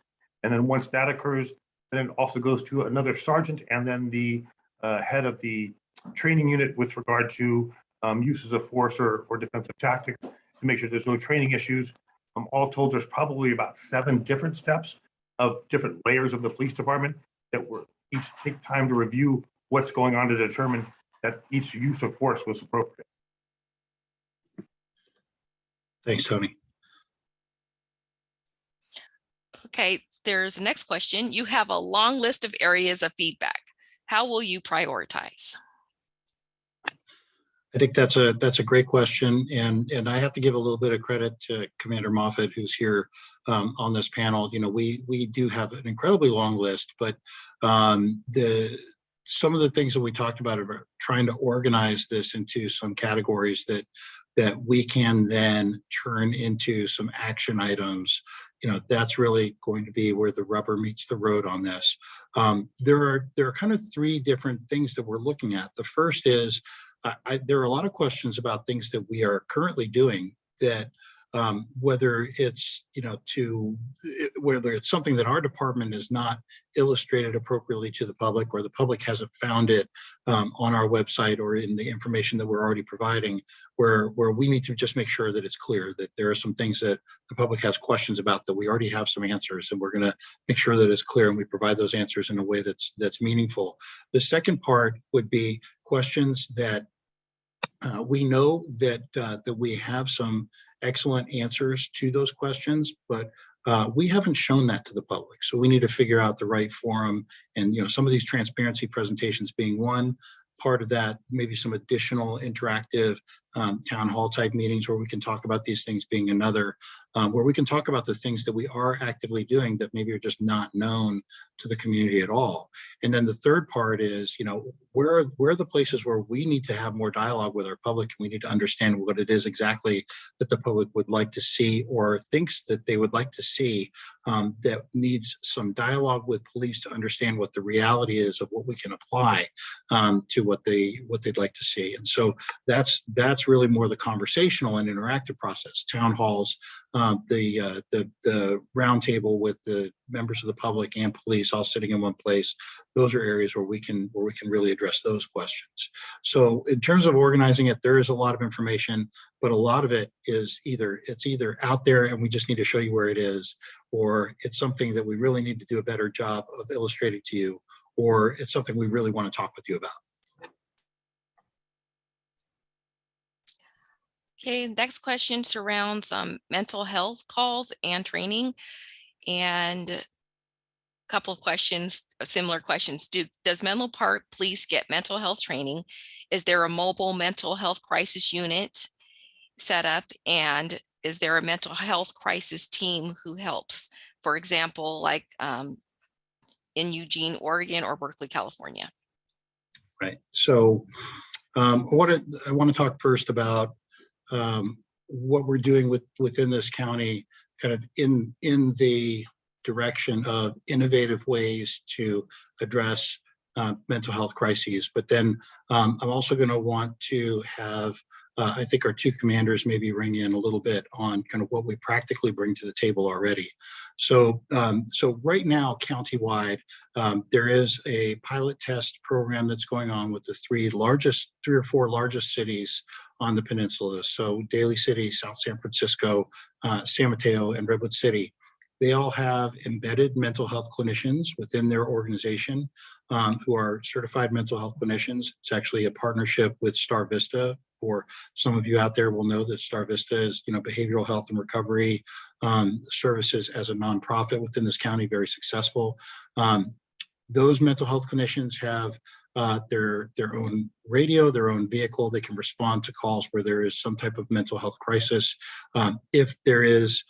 And then once that occurs, then it also goes to another sergeant and then the head of the training unit with regard to uses of force or defensive tactics to make sure there's no training issues. All told, there's probably about 7 different steps of different layers of the police department that were each take time to review what's going on to determine that each use of force was appropriate. Thanks, Tony. Okay, there's the next question. You have a long list of areas of feedback. How will you prioritize? I think that's a great question, and I have to give a little bit of credit to Commander Moffett, who's here on this panel. You know, we do have an incredibly long list, but some of the things that we talked about are trying to organize this into some categories that we can then turn into some action items. You know, that's really going to be where the rubber meets the road on this. There are kind of 3 different things that we're looking at. The first is there are a lot of questions about things that we are currently doing that whether it's whether it's something that our department is not illustrated appropriately to the public, or the public hasn't found it on our website or in the information that we're already providing, where we need to just make sure that it's clear that there are some things that the public has questions about that we already have some answers, and we're going to make sure that it's clear and we provide those answers in a way that's meaningful. The second part would be questions that we know that we have some excellent answers to those questions, but we haven't shown that to the public. So we need to figure out the right forum, and some of these transparency presentations being one part of that, maybe some additional interactive town hall type meetings where we can talk about these things being another, where we can talk about the things that we are actively doing that maybe are just not known to the community at all. And then the third part is, where are the places where we need to have more dialogue with our public, and we need to understand what it is exactly that the public would like to see or thinks that they would like to see, that needs some dialogue with police to understand what the reality is of what we can apply to what they'd like to see. And so that's really more the conversational and interactive process. Town halls, the roundtable with the members of the public and police all sitting in one place. Those are areas where we can really address those questions. So in terms of organizing it, there is a lot of information, but a lot of it is either out there and we just need to show you where it is, or it's something that we really need to do a better job of illustrating to you, or it's something we really want to talk with you about. Okay, next question surrounds mental health calls and training, and a couple of questions, similar questions. Does Menlo Park Police get mental health training? Is there a mobile mental health crisis unit set up? And is there a mental health crisis team who helps? For example, like in Eugene, Oregon, or Berkeley, California? Right. So I want to talk first about what we're doing within this county, kind of in the direction of innovative ways to address mental health crises. But then I'm also going to want to have, I think our 2 commanders maybe ring in a little bit on kind of what we practically bring to the table already. So right now, countywide, there is a pilot test program that's going on with the 3 or 4 largest cities on the peninsula. So Daly City, South San Francisco, San Mateo, and Redwood City. They all have embedded mental health clinicians within their organization who are certified mental health clinicians. It's actually a partnership with Star Vista. For some of you out there will know that Star Vista is, behavioral health and recovery services as a nonprofit within this county, very successful. Those mental health clinicians have their own radio, their own vehicle. They can respond to calls where there is some type of mental health crisis. If there is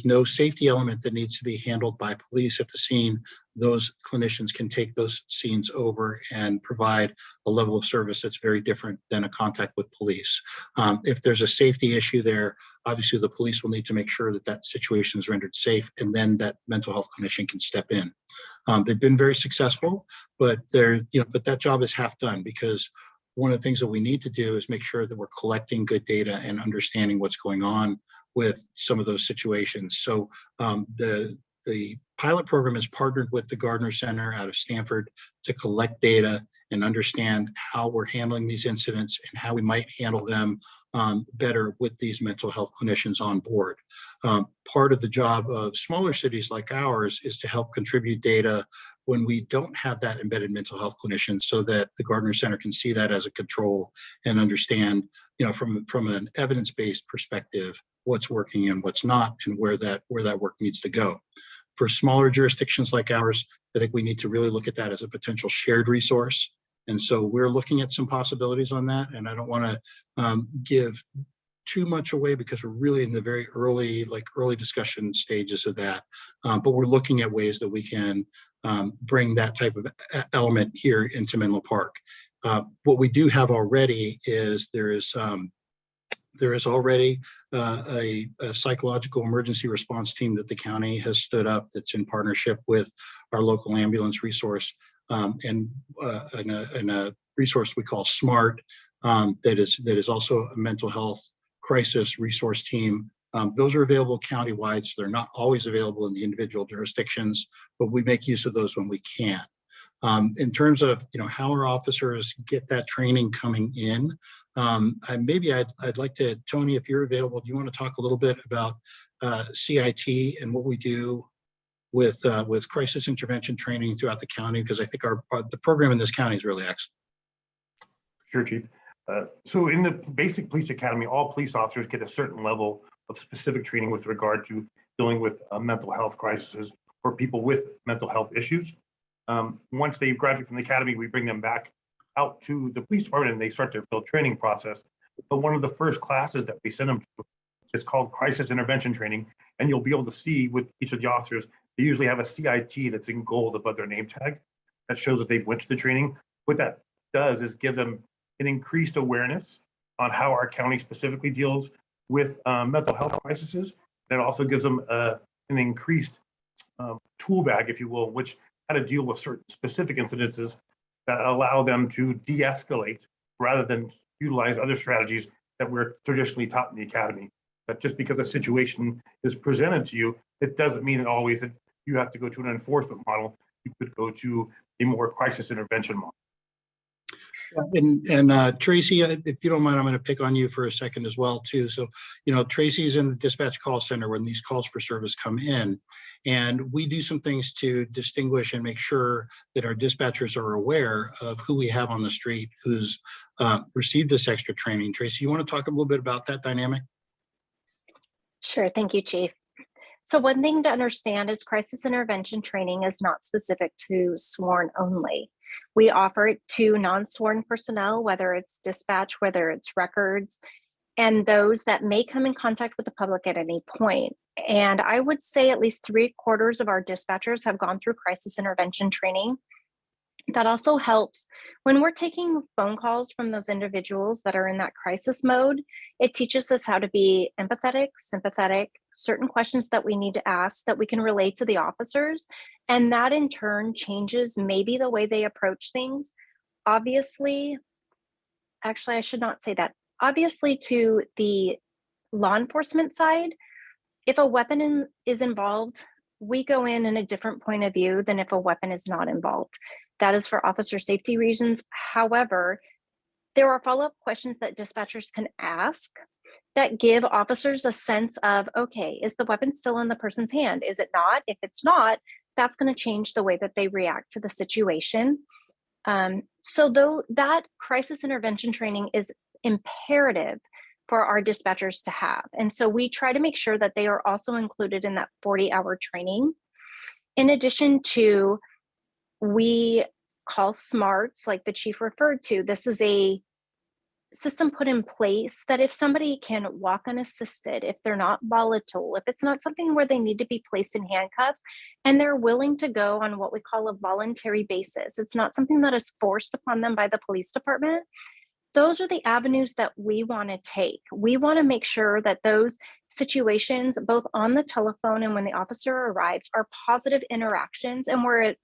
no safety element that needs to be handled by police at the scene, those clinicians can take those scenes over and provide a level of service that's very different than a contact with police. If there's a safety issue there, obviously the police will need to make sure that that situation is rendered safe, and then that mental health clinician can step in. They've been very successful, but but that job is half done, because one of the things that we need to do is make sure that we're collecting good data and understanding what's going on with some of those situations. So the pilot program is partnered with the Gardner Center out of Stanford to collect data and understand how we're handling these incidents and how we might handle them better with these mental health clinicians on board. Part of the job of smaller cities like ours is to help contribute data when we don't have that embedded mental health clinician, so that the Gardner Center can see that as a control and understand, from an evidence-based perspective, what's working and what's not, and where that work needs to go. For smaller jurisdictions like ours, I think we need to really look at that as a potential shared resource. And so we're looking at some possibilities on that. And I don't want to give too much away, because we're really in the very early discussion stages of that. But we're looking at ways that we can bring that type of element here into Menlo Park. What we do have already is there is already a psychological emergency response team that the county has stood up that's in partnership with our local ambulance resource and a resource we call SMART that is also a mental health crisis resource team. Those are available countywide, so they're not always available in the individual jurisdictions, but we make use of those when we can. In terms of how our officers get that training coming in, I'd like to, Tony, if you're available, do you want to talk a little bit about CIT and what we do with crisis intervention training throughout the county? Because I think the program in this county is really excellent. Sure, Chief. So in the basic police academy, all police officers get a certain level of specific training with regard to dealing with mental health crises or people with mental health issues. Once they graduate from the academy, we bring them back out to the police department and they start their field training process. But one of the first classes that we send them to is called crisis intervention training. And you'll be able to see with each of the officers, they usually have a CIT that's in gold above their name tag that shows that they've went to the training. What that does is give them an increased awareness on how our county specifically deals with mental health crises. And it also gives them an increased tool bag, if you will, which how to deal with certain specific incidences that allow them to de-escalate rather than utilize other strategies that we're traditionally taught in the academy. That just because a situation is presented to you, it doesn't mean it always that you have to go to an enforcement model. You could go to a more crisis intervention model. And Tracy, if you don't mind, I'm going to pick on you for a second as well, too. So, Tracy's in the dispatch call center when these calls for service come in, and we do some things to distinguish and make sure that our dispatchers are aware of who we have on the street who's received this extra training. Tracy, you want to talk a little bit about that dynamic? Sure. Thank you, Chief. So one thing to understand is crisis intervention training is not specific to sworn only. We offer it to non-sworn personnel, whether it's dispatch, whether it's records, and those that may come in contact with the public at any point. And I would say at least 3/4 of our dispatchers have gone through crisis intervention training. That also helps when we're taking phone calls from those individuals that are in that crisis mode. It teaches us how to be empathetic, sympathetic, certain questions that we need to ask that we can relate to the officers. And that in turn changes maybe the way they approach things. Obviously, actually, I should not say that. Obviously, to the law enforcement side, if a weapon is involved, we go in a different point of view than if a weapon is not involved. That is for officer safety reasons. However, there are follow-up questions that dispatchers can ask that give officers a sense of, okay, is the weapon still in the person's hand? Is it not? If it's not, that's going to change the way that they react to the situation. So though that crisis intervention training is imperative for our dispatchers to have. And so we try to make sure that they are also included in that 40-hour training. In addition to, we call SMARTS, like the chief referred to. This is a system put in place that if somebody can walk unassisted, if they're not volatile, if it's not something where they need to be placed in handcuffs, and they're willing to go on what we call a voluntary basis, it's not something that is forced upon them by the police department. Those are the avenues that we want to take. We want to make sure that those situations, both on the telephone and when the officer arrives, are positive interactions, and we're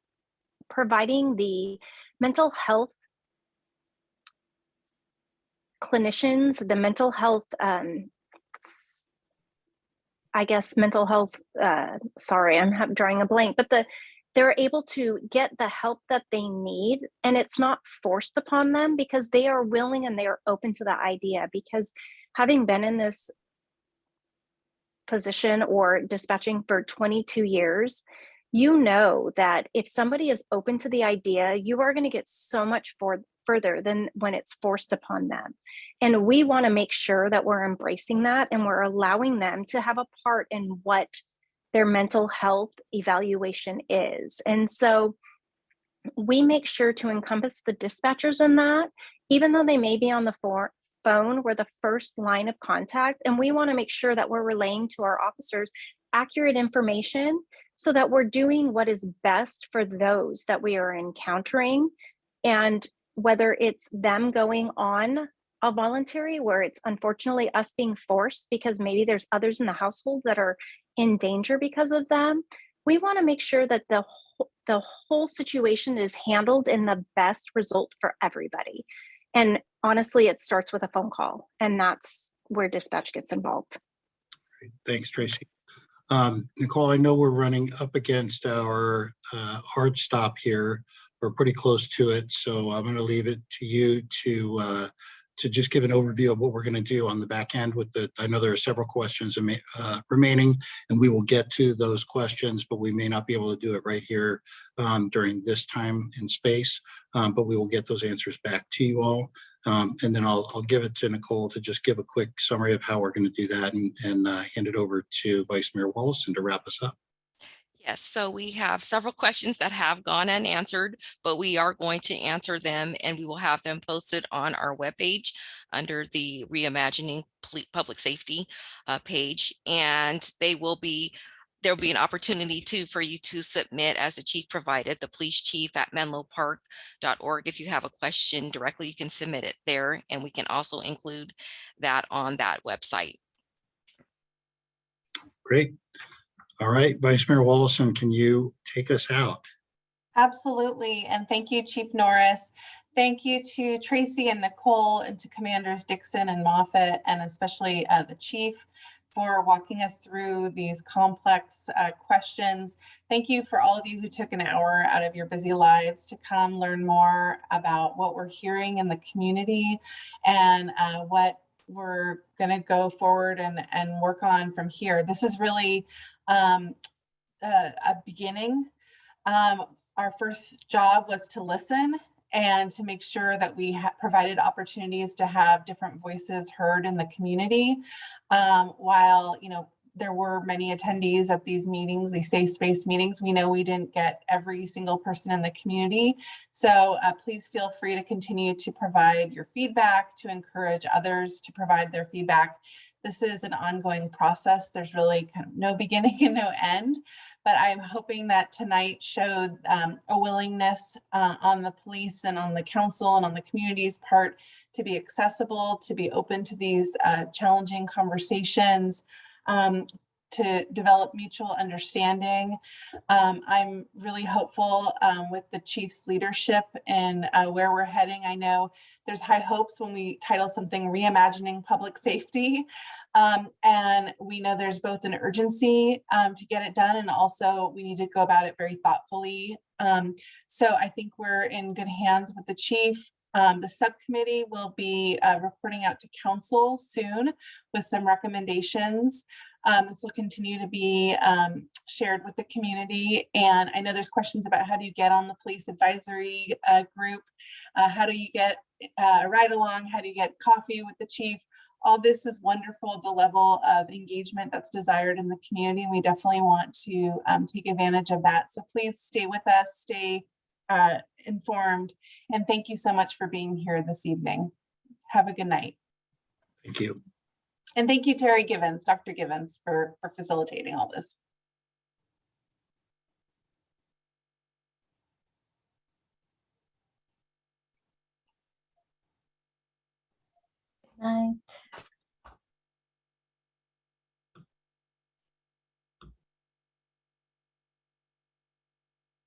providing the mental health clinicians, the mental health, sorry, I'm drawing a blank, but they're able to get the help that they need, and it's not forced upon them because they are willing and they are open to the idea. Because having been in this position or dispatching for 22 years, you know that if somebody is open to the idea, you are going to get so much further than when it's forced upon them. And we want to make sure that we're embracing that and we're allowing them to have a part in what their mental health evaluation is. And so we make sure to encompass the dispatchers in that, even though they may be on the phone, we're the first line of contact. And we want to make sure that we're relaying to our officers accurate information so that we're doing what is best for those that we are encountering. And whether it's them going on a voluntary, where it's unfortunately us being forced because maybe there's others in the household that are in danger because of them, we want to make sure that the whole situation is handled in the best result for everybody. And honestly, it starts with a phone call, and that's where dispatch gets involved. Great. Thanks, Tracy. Nicole, I know we're running up against our hard stop here. We're pretty close to it, so I'm going to leave it to you to just give an overview of what we're going to do on the back end with I know there are several questions remaining, and we will get to those questions, but we may not be able to do it right here during this time and space, but we will get those answers back to you all. And then I'll give it to Nicole to just give a quick summary of how we're going to do that and hand it over to Vice Mayor Wallison to wrap us up. Yes, so we have several questions that have gone unanswered, but we are going to answer them, and we will have them posted on our webpage under the Reimagining Public Safety page. And there'll be an opportunity for you to submit, as the chief provided, the police chief at menlopark.org. If you have a question directly, you can submit it there, and we can also include that on that website. Great. All right, Vice Mayor Wallison, can you take us out? Absolutely, and thank you, Chief Norris. Thank you to Tracy and Nicole, and to Commanders Dixon and Moffitt, and especially the Chief for walking us through these complex questions. Thank you for all of you who took an hour out of your busy lives to come learn more about what we're hearing in the community and what we're going to go forward and work on from here. This is really a beginning. Our first job was to listen and to make sure that we provided opportunities to have different voices heard in the community. While, there were many attendees at these meetings, these safe space meetings, we know we didn't get every single person in the community. So please feel free to continue to provide your feedback, to encourage others to provide their feedback. This is an ongoing process. There's really kind of no beginning and no end, but I'm hoping that tonight showed a willingness on the police and on the council and on the community's part to be accessible, to be open to these challenging conversations, to develop mutual understanding. I'm really hopeful with the chief's leadership and where we're heading. I know there's high hopes when we title something Reimagining Public Safety. And we know there's both an urgency to get it done, and also we need to go about it very thoughtfully. So I think we're in good hands with the chief. The subcommittee will be reporting out to council soon with some recommendations. This will continue to be shared with the community. And I know there's questions about how do you get on the police advisory group? How do you get a ride along? How do you get coffee with the chief? All this is wonderful, the level of engagement that's desired in the community. We definitely want to take advantage of that. So please stay with us, stay informed. And thank you so much for being here this evening. Have a good night. Thank you. And thank you, Terry Gibbons, Dr. Gibbons, for facilitating all this. Night.